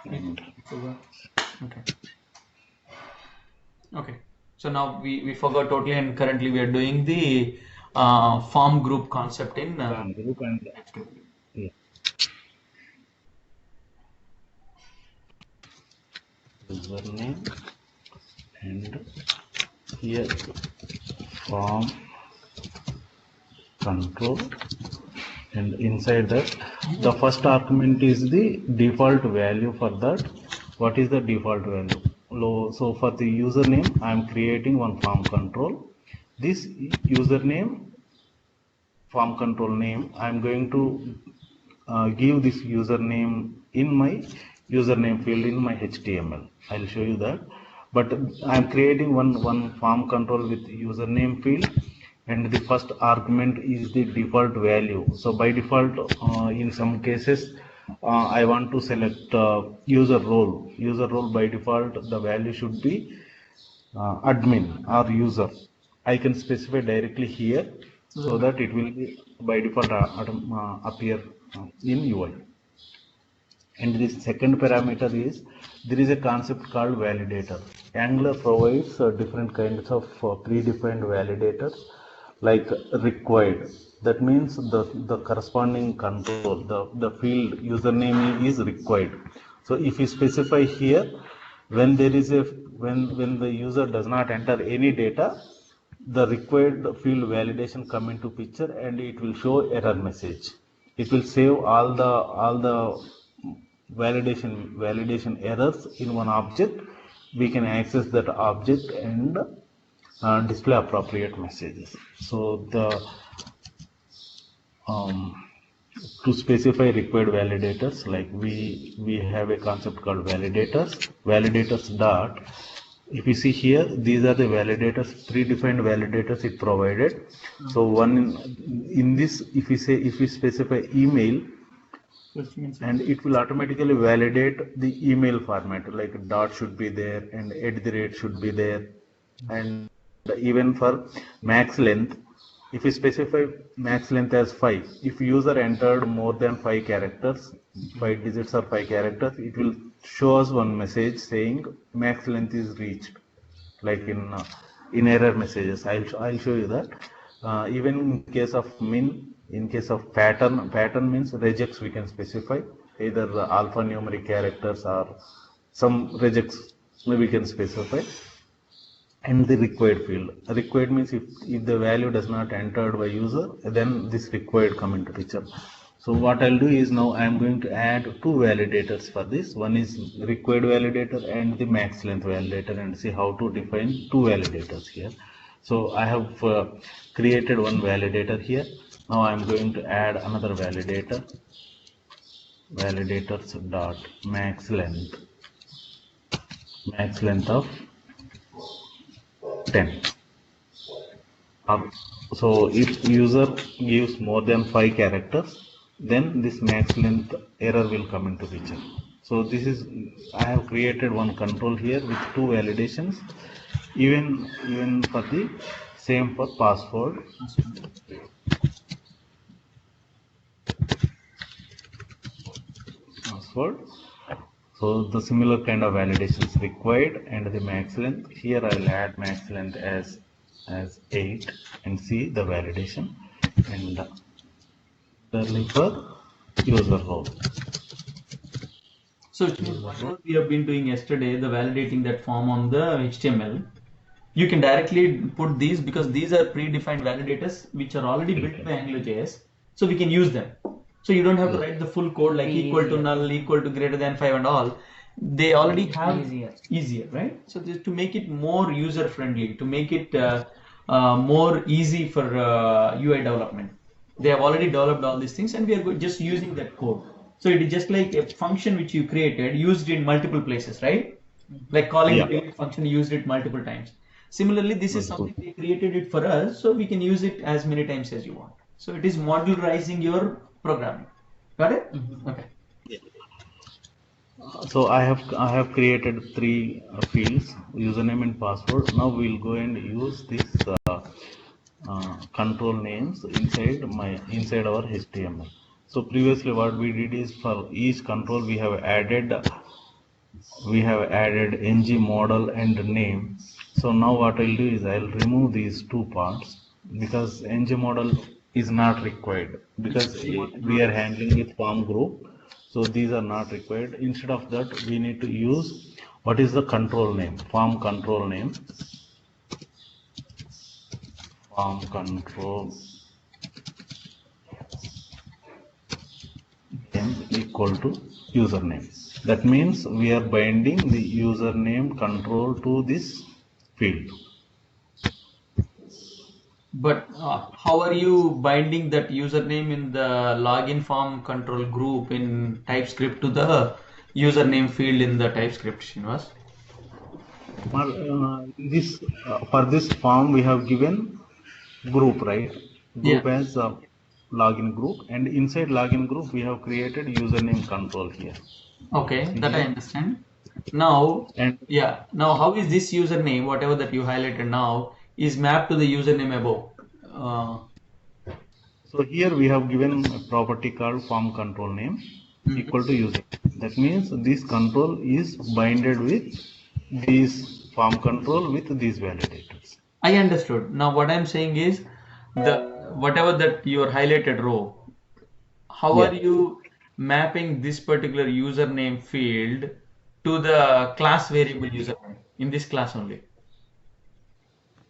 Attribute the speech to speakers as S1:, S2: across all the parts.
S1: And
S2: Okay. Okay. So now we forgot totally, and currently we are doing the form group concept in
S1: form group and
S2: HTML.
S1: yeah, username and here form control, and inside that the first argument is the default value for that. What is the default value? So for the username I am creating one form control. This username form control name I am going to give this username in my username field in my HTML. I'll show you that. But I'm creating one form control with username field, and the first argument is the default value. So by default, in some cases, I want to select user role. User role by default, the value should be admin or user. I can specify directly here so that it will be by default appear in UI. And the second parameter is there is a concept called validator. Angular provides different kinds of predefined validators like required. That means the corresponding control, the field username is required. So if you specify here, when there is a when the user does not enter any data, the required field validation come into picture and it will show error message. It will save all the validation errors in one object. We can access that object and display appropriate messages. So the um, to specify required validators, like we have a concept called validators dot. If you see here, these are the validators, predefined validators it provided. So one in this, if we specify email, and it will automatically validate the email format, like dot should be there and at the rate should be there. And even for max length, if you specify max length as 5, if user entered more than 5 characters, 5 digits or 5 characters, it will show us one message saying max length is reached, like in error messages. I'll show you that. Even in case of min, in case of pattern means regex, we can specify either alphanumeric characters or some regex we can specify. And the required field, required means if the value does not entered by user, then this required come into picture. So what I'll do is, now I'm going to add two validators for this. One is required validator and the max length validator, and see how to define two validators here. So I have created one validator here. Now I'm going to add another validator, validators dot max length of 10. So if user gives more than 5 characters, then this max length error will come into picture. So this is, I have created one control here with two validations, even for the same for password. So the similar kind of validations required, and the max length. Here I'll add max length as 8 and see the validation, and similarly for user role.
S2: So whatever we have been doing yesterday, the validating that form on the HTML, you can directly put these, because these are predefined validators which are already built by AngularJS. So we can use them. So you don't have to write the full code like equal to null, equal to greater than 5 and all. They already have easier, right? So to make it more user friendly, to make it more easy for UI development, they have already developed all these things, and we are just using that code. So it is just like a function which you created, used in multiple places, right? Like calling the delete function, used it multiple times. Similarly, this is something we created it for us, so we can use it as many times as you want. So it is modularizing your programming. Got it? Okay.
S1: So I have created three fields, username and password. Now we'll go and use this control names inside our HTML. So previously what we did is, for each control we have added we have added ng model and name. So now what I'll do is I'll remove these two parts because ng model is not required because we are handling it form group. So these are not required. Instead of that, we need to use what is the control name, form control name, form control name equal to username. That means we are binding the username control to this field.
S2: But how are you binding that username in the login form control group in TypeScript to the username field in the TypeScript, Srinivas?
S1: For this form we have given group, right? Group
S2: Yeah.
S1: as a login group, and inside login group we have created username control here.
S2: Okay,
S1: See
S2: that I
S1: here?
S2: understand. Now,
S1: And
S2: yeah, now how is this username, whatever that you highlighted now, is mapped to the username above?
S1: so here we have given a property called form control name equal to user. That means this control is binded with this form control with these validators.
S2: I understood. Now what I'm saying is the whatever that your highlighted row, how
S1: Yeah.
S2: are you mapping this particular username field to the class variable username in this class only?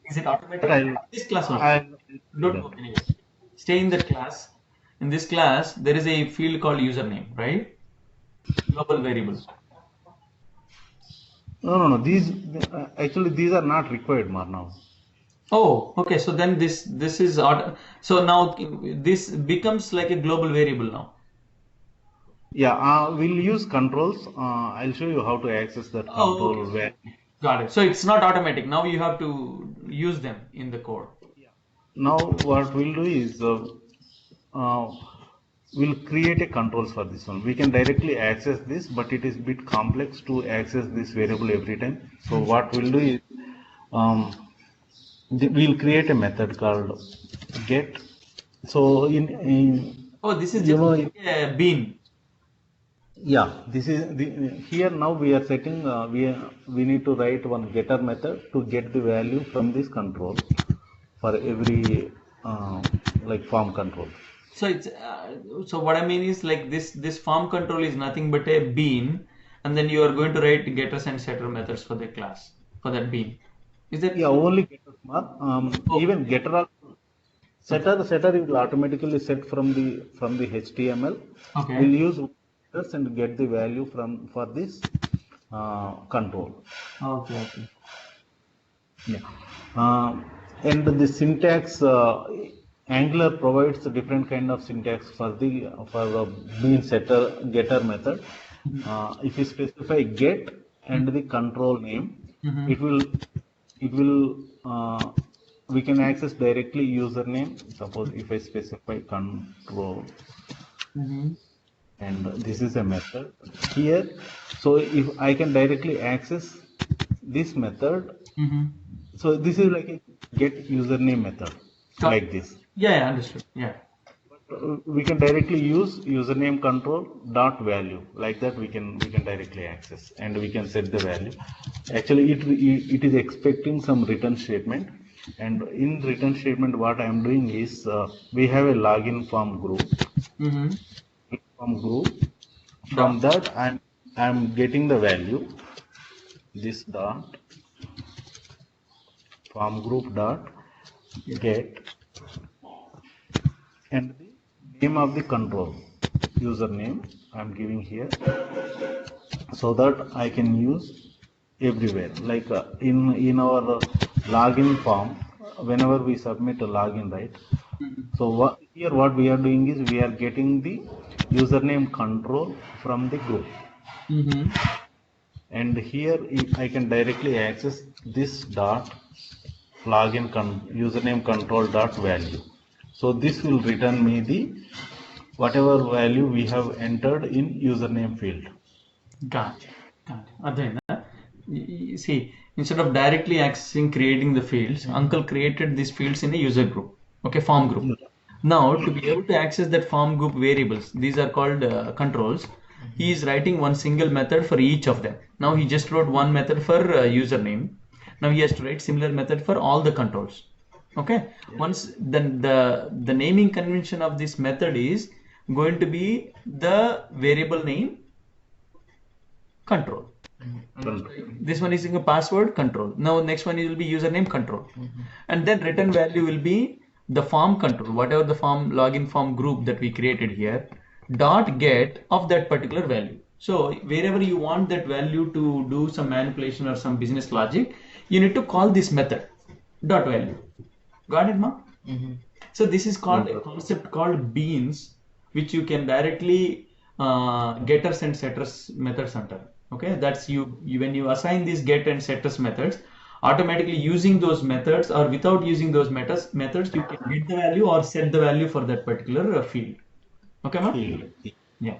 S2: Is it automatic? This class only. Don't go anywhere. Stay in that class. In this class, there is a field called username, right? Global variable.
S1: No. These actually these are not required, Marnav.
S2: Oh, okay. So then this is so now this becomes like a global variable now.
S1: Yeah, we'll use controls. I'll show you how to access that
S2: Oh,
S1: control
S2: okay.
S1: where.
S2: Got it. So it's not automatic. Now you have to use them in the code.
S1: Now what we'll do is uh, we'll create a controls for this one. We can directly access this, but it is bit complex to access this variable every time. So what we'll do is um, we'll create a method called get. So in
S2: Oh, this is
S1: you
S2: just
S1: know
S2: like a bean.
S1: yeah, this is the here now we are setting we need to write one getter method to get the value from this control for every like form control.
S2: So it's so what I mean is like this form control is nothing but a bean, and then you are going to write getters and setter methods for the class for that bean. Is that
S1: Yeah,
S2: so?
S1: only getter mark. Even getter setter will automatically set from the HTML.
S2: Okay.
S1: We'll use getters and get the value from for this control.
S2: Okay.
S1: Yeah. And the syntax Angular provides a different kind of syntax for the bean setter getter method. If you specify get and the control name,
S2: Mhm.
S1: it will we can access directly username. Suppose if I specify control
S2: Mhm.
S1: and this is a method here, so if I can directly access this method,
S2: Mhm.
S1: so this is like a get username method like this.
S2: Yeah, understood. Yeah.
S1: We can directly use username control dot value like that. We can directly access and we can set the value. Actually, it is expecting some return statement, and in return statement, what I am doing is we have a login form group.
S2: Mhm.
S1: From group, from
S2: Dot.
S1: that I'm getting the value. This dot form group dot get and the name of the control username I'm giving here so that I can use everywhere like in our login form whenever we submit a login, right? So what we are doing is we are getting the username control from the group,
S2: Mhm.
S1: and here I can directly access this dot login username control dot value. So this will return me the whatever value we have entered in username field.
S2: Got it. Adhaina, see, instead of directly accessing creating the fields, Uncle created these fields in a user group, okay, form group. Now, to be able to access that form group variables, these are called controls. he is writing one single method for each of them. Now he just wrote one method for username. Now he has to write similar method for all the controls. Okay. Once then the naming convention of this method is going to be the variable name control. This one is in a password control. Now next one will be username control, and then return value will be the form control, whatever the form login form group that we created here, dot get of that particular value. So wherever you want that value to do some manipulation or some business logic, you need to call this method dot value. Got it, ma? So this is called a concept called beans, which you can directly getters and setters methods under. Okay, that's you when you assign these get and setters methods, automatically using those methods or without using those methods you can get the value or set the value for that particular field. Okay, ma? Yeah.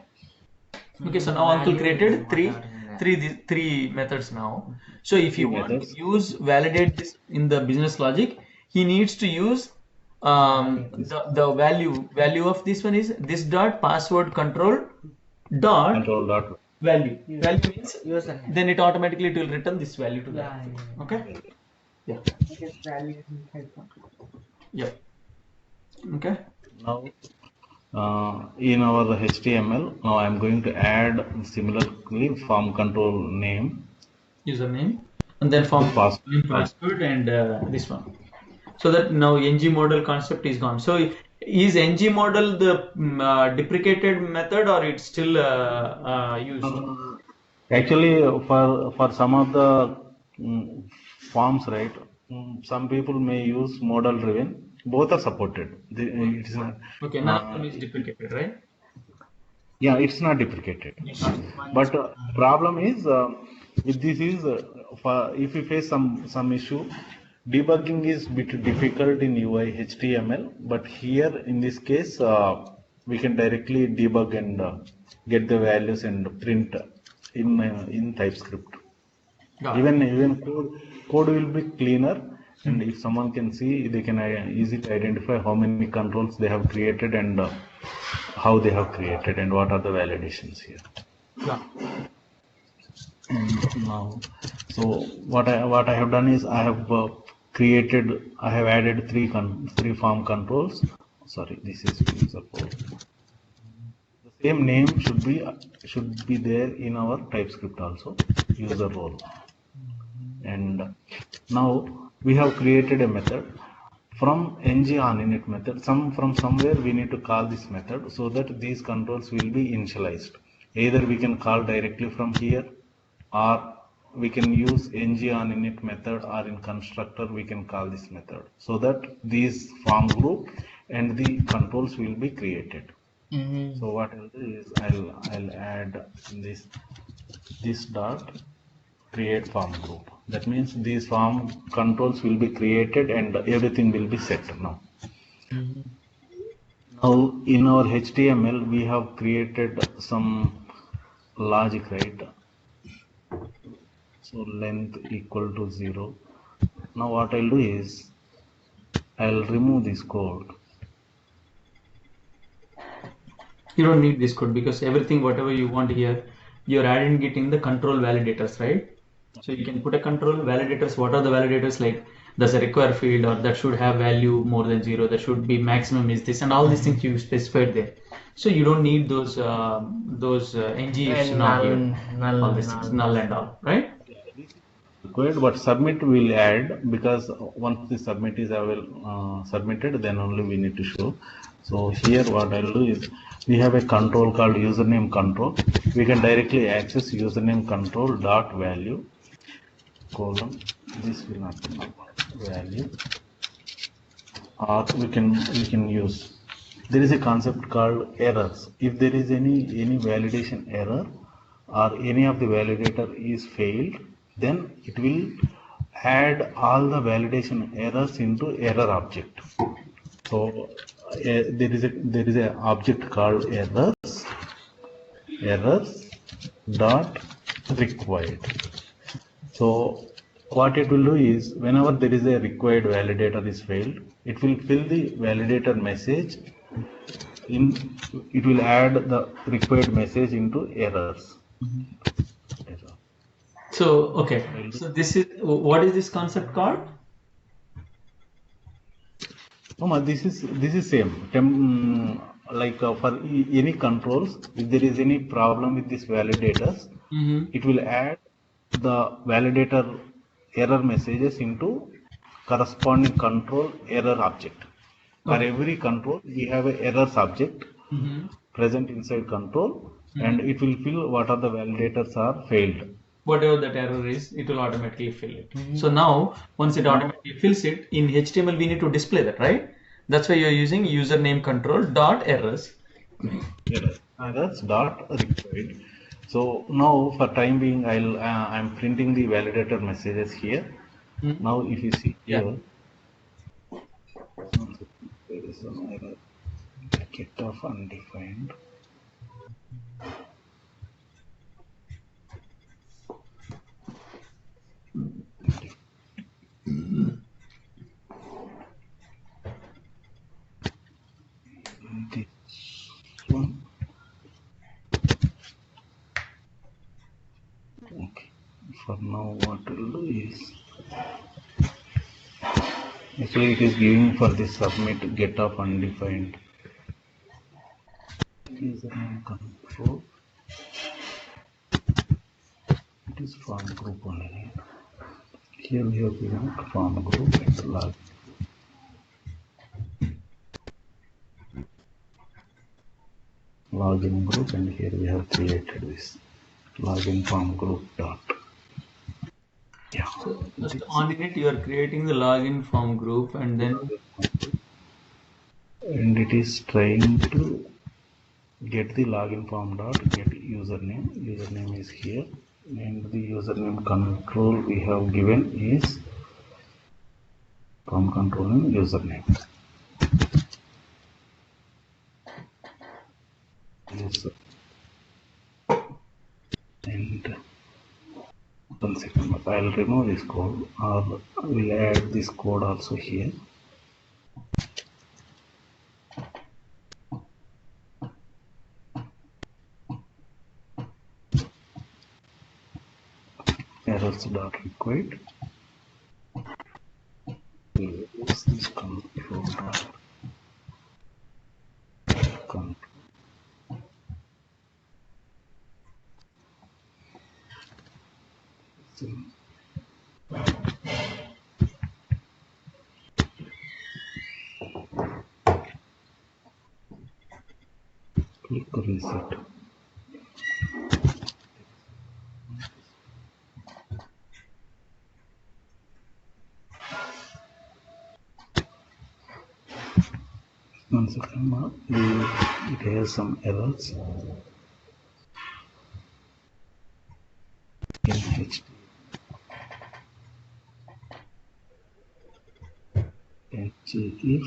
S2: Okay, so now uncle created three methods now. So if you want to use validate this in the business logic, he needs to use the value of this one is this dot password control dot value. Value means then it automatically will return this value to that. Okay. Yeah. Yeah. Okay.
S1: Now in our HTML, now I'm going to add similarly form control name,
S2: username, and then form password and this one. So that now ng model concept is gone. So is ng model the deprecated method or it's still used?
S1: Actually, for some of the forms, right? Some people may use model driven. Both are supported. It is not,
S2: okay, none of them is deprecated, right?
S1: Yeah, it's not deprecated. But problem is with this is if you face some issue, debugging is bit difficult in UI HTML. But here in this case, we can directly debug and get the values and print in TypeScript. Even code will be cleaner. And if someone can see, they can easily identify how many controls they have created and how they have created and what are the validations here.
S2: Yeah.
S1: And now, so what I have done is I have added three form controls. Sorry, this is user role. The same name should be there in our TypeScript also, user role. And now we have created a method from ng onInit method. From somewhere we need to call this method so that these controls will be initialized. Either we can call directly from here, or we can use ng onInit method, or in constructor we can call this method so that these form group and the controls will be created. So what I'll do is I'll add this dot create form group. That means these form controls will be created and everything will be set now. Now in our HTML we have created some logic, right? So length equal to 0. Now what I'll do is I'll remove this code.
S2: You don't need this code because everything whatever you want here, you're adding it in the control validators, right? So you can put a control validators. What are the validators like? There's a require field, or that should have value more than 0. That should be maximum is this, and all these things you specified there. So you don't need those ng ifs now here. All these things, null and all, right?
S1: Required, but submit will add, because once the submit is submitted, then only we need to show. So here what I'll do is we have a control called username control. We can directly access username control dot value colon, this will not be value, or we can use, there is a concept called errors. If there is any validation error or any of the validator is failed, then it will add all the validation errors into error object. So there is a object called errors dot required. So what it will do is whenever there is a required validator is failed, it will fill the validator message it will add the required message into errors. Error.
S2: So okay, so this is what is this concept called?
S1: No, this is same. Like for any controls, if there is any problem with this validators, it will add the validator error messages into corresponding control error object. For every control, we have a errors object present inside control, and it will fill what are the validators are failed.
S2: Whatever that error is, it will automatically fill it. So now, once it automatically fills it, in HTML we need to display that, right? That's why you're using username control dot errors.
S1: Errors dot required. So now for time being, I'm printing the validator messages here. Now if you see here, there is an error. Get of undefined. This one. Okay. For now, what we'll do is actually it is giving for this submit get of undefined. Username control. It is form group only. Here we have given form group and log. Login group, and here we have created this login form group dot. Yeah.
S2: So just on it, you are creating the login form group, and then
S1: it is trying to get the login form dot get username. Username is here, and the username control we have given is form control and username. Yes. And one second, I'll remove this code, or we'll add this code also here. Errors dot required. Use this control dot control. Click reset. One second, it has some errors in HTML. If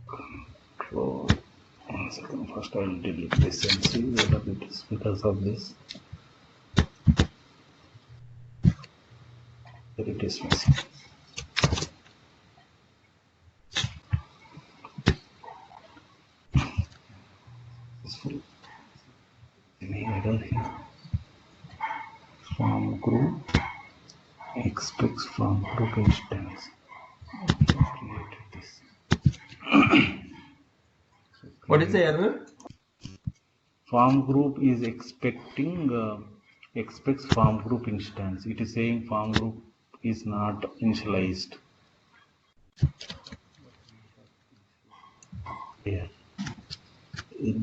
S1: control. One second, first I'll delete this and see whether it is because of this. There it is missing. Any error here? Form group expects form group instance. Created this.
S2: what is the error?
S1: Form group is expecting expects form group instance. It is saying form group is not initialized. Here. We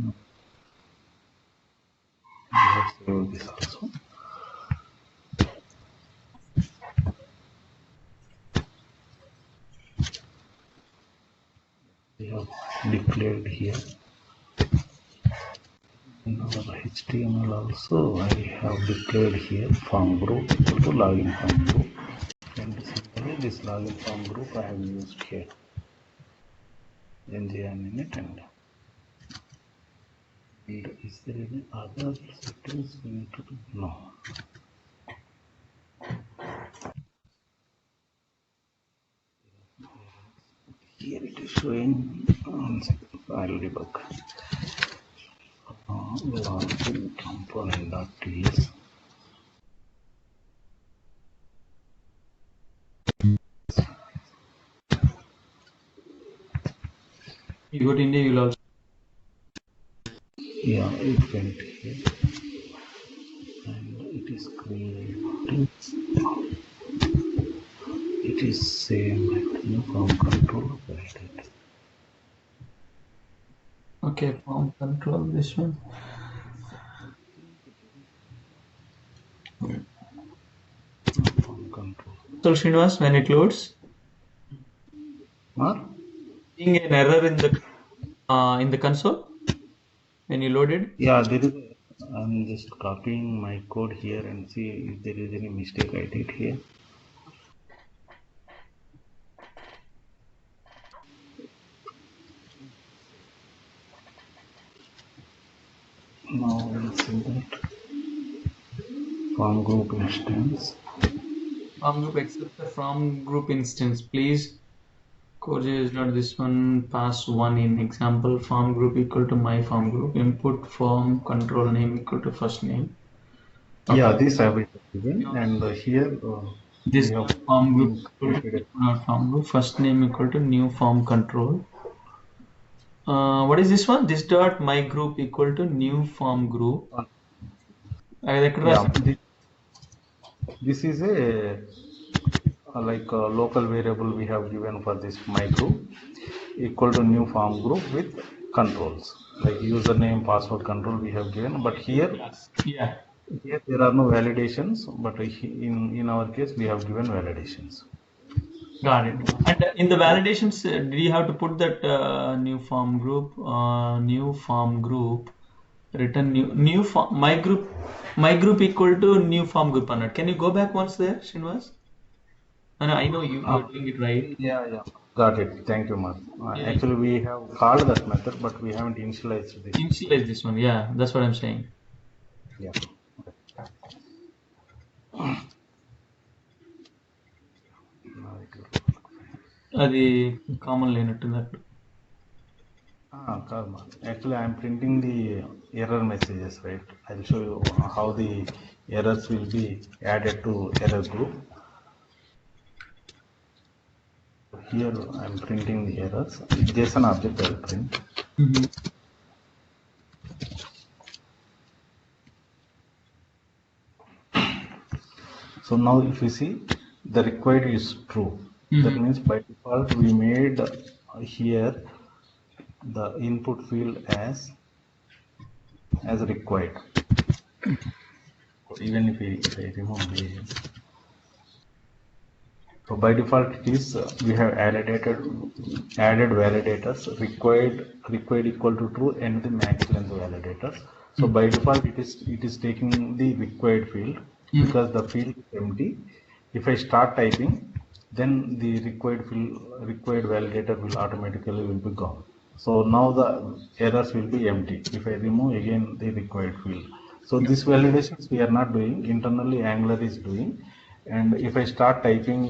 S1: have saved this also. We have declared here. In our HTML also, I have declared here form group equal to login form group, and similarly this login form group I have used here. Init and is there any other settings we need to do? No. showing file debug. Login component.ts.
S2: You go to India, you'll also.
S1: Yeah, it went here. And it is created. It is same like new form control validated.
S2: Okay, form control, this one.
S1: Form control.
S2: So Srinivas, when it loads,
S1: Or
S2: seeing an error in the console when you loaded.
S1: yeah, there is. I'm just copying my code here and see if there is any mistake I did here. Now we'll see that form group instance.
S2: Form group accept the from group instance, please. Code is not this one. Pass one in example. Form group equal to my form group. Input form control name equal to first name.
S1: Yeah, this I will given, and here
S2: This
S1: we have
S2: form group equal to
S1: created
S2: form group. First name equal to new form control. What is this one? This dot my group equal to new form group.
S1: yeah, this is a like a local variable we have given for this my group equal to new form group with controls like username, password control we have given, but here
S2: Yeah.
S1: here there are no validations, but in our case we have given validations.
S2: Got it. And in the validations, did you have to put that new form group, return new form, my group equal to new form group on it. Can you go back once there, Srinivas? I know you're doing it right.
S1: Yeah, got it. Thank you, Mark.
S2: Yeah.
S1: Actually, we have called that method, but we haven't initialized this.
S2: Initialize this one. Yeah, that's what I'm saying.
S1: Yeah.
S2: అది common లేనట్టున్నట్టు.
S1: Karma. Actually, I'm printing the error messages, right? I'll show you how the errors will be added to error group. Here, I'm printing the errors. JSON object I'll print. So now if you see, the required is true. That means by default we made here the input field as required. Even if I remove this. So by default it is we have added validators required equal to true and the max length validators. So by default it is taking the required field because the field is empty. If I start typing, then the required validator will automatically be gone. So now the errors will be empty. If I remove again the required field. So these validations we are not doing, internally Angular is doing. And if I start typing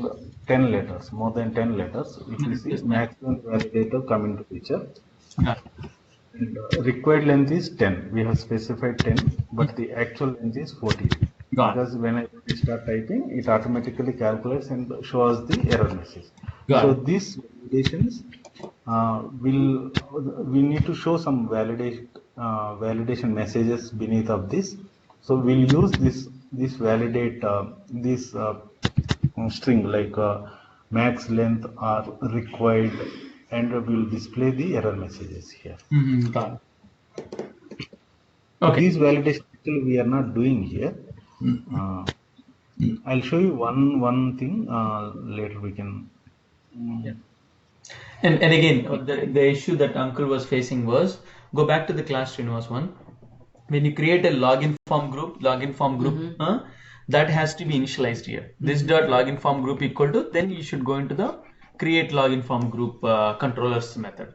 S1: 10 letters, more than 10 letters, if you see maximum validator come into picture. And required length is 10. We have specified 10, but the actual length is 14. Because when I start typing, it automatically calculates and shows the error message. So these validations we need to show some validation messages beneath of this. So we'll use this validate this string like max length or required, and we'll display the error messages here. Okay. These validations actually we are not doing here. I'll show you one thing later. We can.
S2: Yeah. And again, the issue that Uncle was facing was, go back to the class Srinivas one. When you create a login form group, that has to be initialized here. This dot login form group equal to, then you should go into the create login form group controllers method.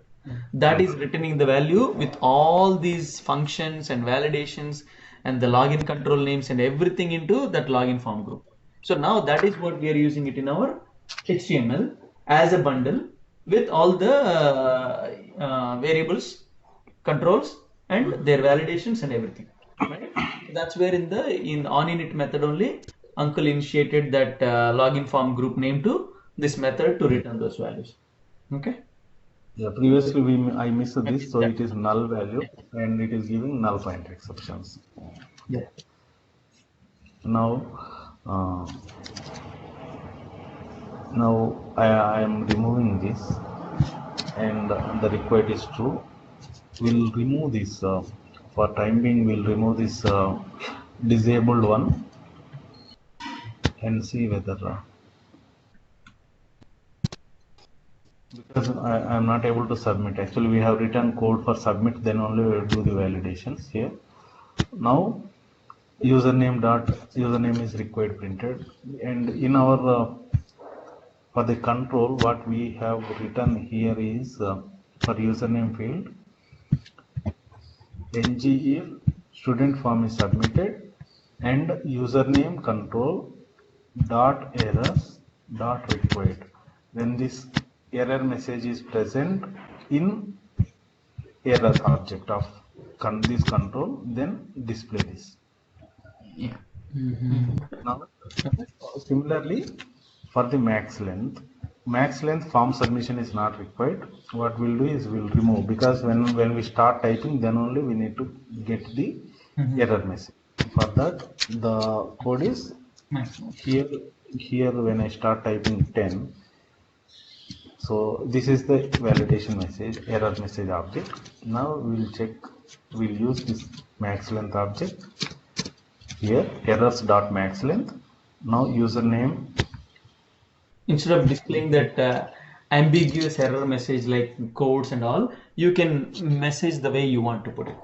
S2: That is returning the value with all these functions and validations and the login control names and everything into that login form group. So now that is what we are using it in our HTML as a bundle. with all the variables, controls, and their validations and everything. Right? That's where in onInit method only, Uncle initiated that login form group name to this method to return those values. Okay.
S1: Yeah, previously I missed this, so
S2: Yeah.
S1: it is null value and it is giving null pointer exceptions.
S2: Yeah.
S1: Now, uh, I am removing this, and the required is true. We'll remove this for time being. We'll remove this disabled one and see whether because I am not able to submit. Actually, we have written code for submit, then only we will do the validations here. Now, username is required printed, and in our for the control, what we have written here is for username field, ng if student form is submitted and username control dot errors dot required. When this error message is present in errors object of this control, then display this.
S2: Yeah.
S1: Now, similarly, for the max length form submission is not required. What we'll do is we'll remove, because when we start typing, then only we need to get the error message. For that, the code is here when I start typing 10. So this is the validation message, error message object. Now we'll check, we'll use this max length object here, errors.maxLength. Now username,
S2: Instead of displaying that ambiguous error message like codes and all, you can message the way you want to put it.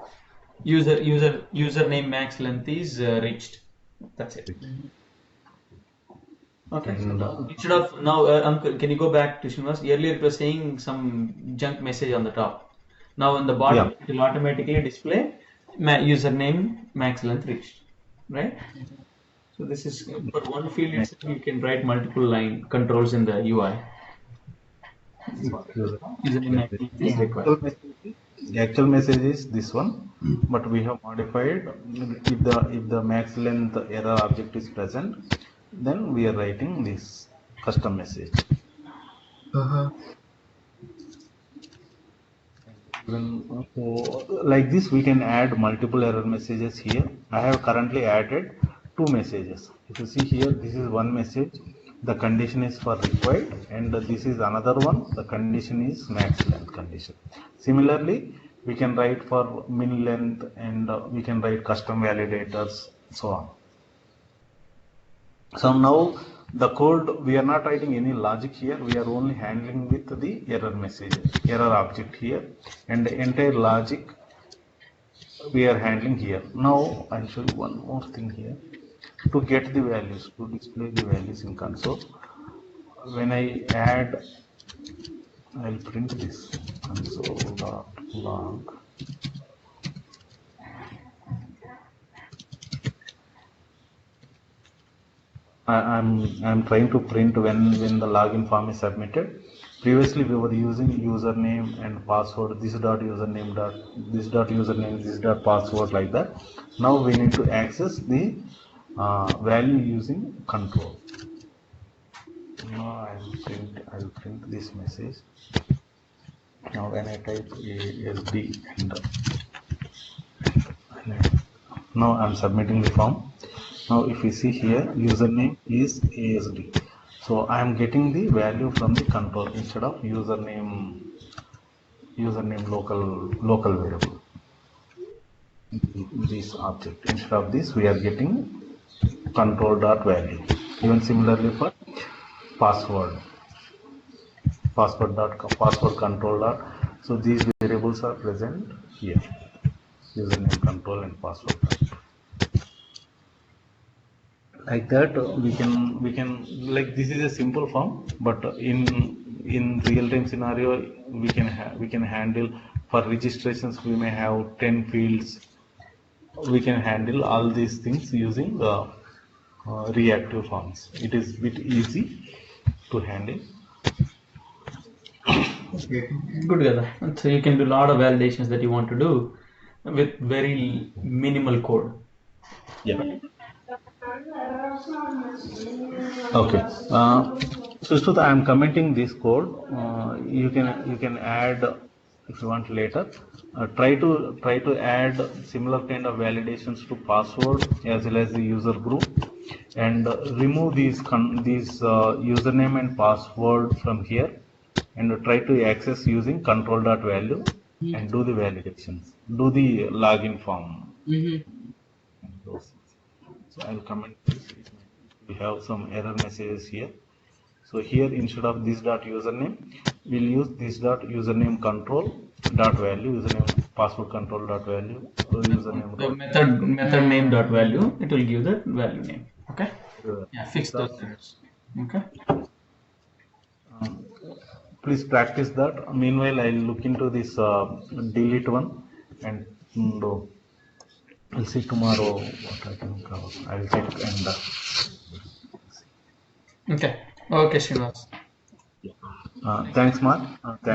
S2: Username max length is reached. That's it. Okay.
S1: and
S2: Instead of now, Uncle, can you go back to Srinivas? Earlier it was saying some junk message on the top. Now on the bottom,
S1: Yeah.
S2: it will automatically display username max length reached. Right? So this is for one field itself, you can write multiple line controls in the UI. Username max length is required.
S1: the actual message is this one, but we have modified. If the max length error object is present, then we are writing this custom message. So like this, we can add multiple error messages here. I have currently added 2 messages. If you see here, this is one message. The condition is for required, and this is another one. The condition is max length condition. Similarly, we can write for min length, and we can write custom validators, so on. So now the code, we are not writing any logic here, we are only handling with the error message, error object here, and the entire logic we are handling here. Now I'll show you one more thing here. To get the values, to display the values in console, when I add, I'll print this console.log. I'm trying to print when the login form is submitted. Previously we were using username and password, this dot username dot this dot username, this dot password, like that. Now we need to access the value using control. Now I'll print this message. Now when I type ASD, now I'm submitting the form. Now if you see here, username is ASD. So I am getting the value from the control instead of username local variable. This object, instead of this we are getting control dot value. Even similarly for password control dot. So these variables are present here, username control and password. Like that we can, like, this is a simple form, but in real time scenario we can handle. For registrations we may have 10 fields. We can handle all these things using reactive forms. It is bit easy to handle.
S2: Okay, good కదా. So you can do a lot of validations that you want to do with very minimal code.
S1: Yeah. Okay. So Shruta, I am commenting this code. You can add if you want later. Try to add similar kind of validations to password as well as the user group, and remove these username and password from here, and try to access using control.value and do the validations. Do the login form. And those things. So I'll comment this. We have some error messages here. So here instead of this dot username, we'll use this dot username control dot value, username password control dot value, username
S2: The
S1: dot
S2: method name dot value, it will give the value name. Okay. Yeah, fix those
S1: dot.
S2: errors. Okay.
S1: Please practice that. Meanwhile, I'll look into this delete one, and I'll see tomorrow what I can cover. I'll check and
S2: Okay. Okay, Srinivas.
S1: thanks, Mark. Thanks.